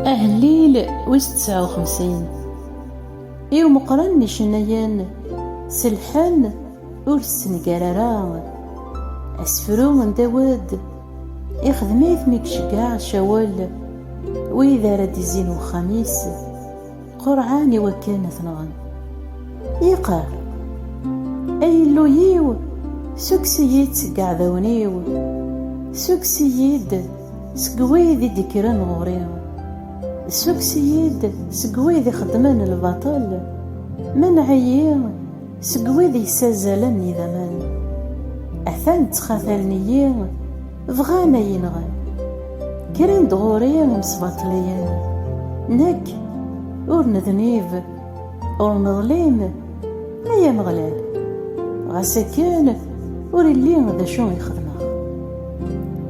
أهليل ويس 59 إيو مقرن نشنيان سلحان ور السنقرارا أسفرو من داود يخدميث ميك شقاع شوال وإذا راد يزين وخميس قرعاني وكان ثنغن يقار أي لويو سكسييد سقع ذونيو سكسييد سقويذي ديكران غوريو سكسييد سقويذي خدمان الباطل من عيين سقويذي سازالن ذمان أثان تخاثلنيين فغانا ينغن كرين دغوريين مسباطليين نك ور نذنيف ور نظليم أيا مغلال غاسا كان ور اللي ذا شو يخدمها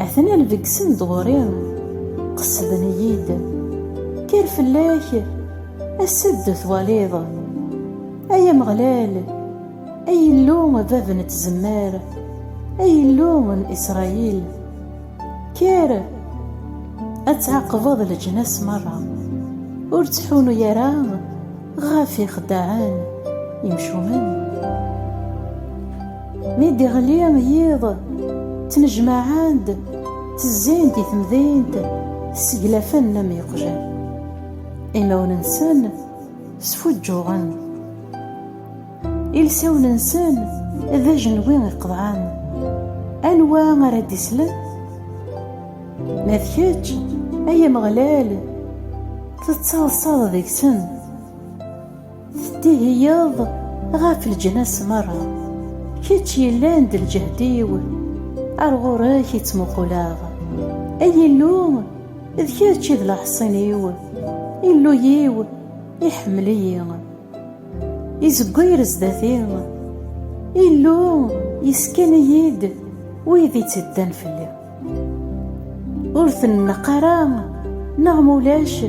أثناء فيكسن دغوريين قصدنييد كير فلاك السد ثواليض أيا مغلال أي اللوم باب نتزمار أي اللوم من إسرائيل كير أتعقبض الجناس مرة ورتحونو يرام غافي خداعان يمشو من ميدي غليام ييض تنجمع عند تزين دي ثمذيند سقلافنا ميقجان إما وننسان سفوجوغن إلسا وننسان ذا جنوين يقضعان أنواع راد يسلم ناذكاتش أيا مغلال تتصاصال ذيك سن تديهياض غاف الجناس مرة كيتش يلاند الجهديو أرغوراك يتمقلاغ أي اللوم ذكاتش ذا الحصينيو إلو ييو يحملي يزقير زداثين إلو يسكن يد ويذي تدان فلي ورث النقرام نغمولاش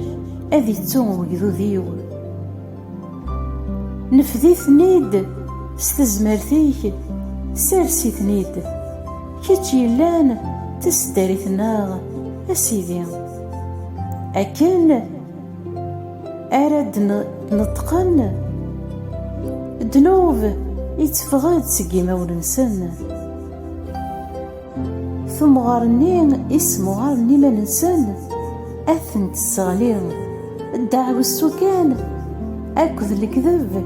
أذي تون ويذو ذيو نفذي ثنيد ستزمرتيك سارسي ثنيد كيتشي لان تسداري ثناغ أسيدي أكن أراد نطقن دنوب يتفغاد سقيمة وننسن ثم غارنين اسمو غارني ما ننسن أثن تسغلين الدعوة السكان أكذ الكذب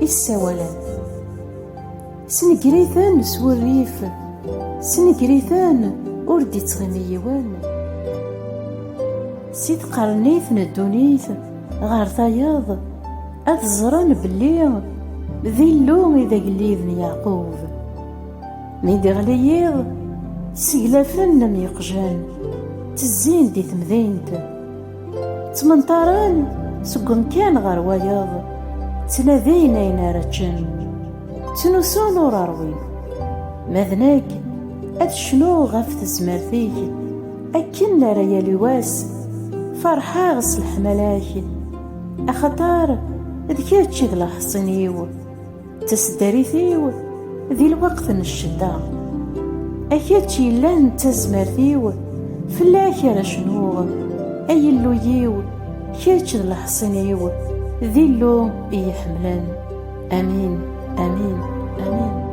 السوالان سنقريثان سوى الريف سنقريثان أردي تغميوان سيد قرنيث ندونيث غار ثياض أذزران بلي ذي اللوم إذا قليذن يعقوب ميدي غلييض سيلافن ميقجان تزين دي ثمذينت تمنطاران سقم كان غار وياض تنادين أين رجان تنسون وراروين ماذناك أد شنو غاف تزمرتيك أكن رايا لواس فرحا غس الحملاك أخطار ذكاتشي ذا حصينيو تسداريثيو ذي الوقت نشدا أكاتشي لان تزمرتيو في الآخرة شنو أي اللويو كاتش ذا حصينيو ذي اللوم يحملان آمين آمين آمين.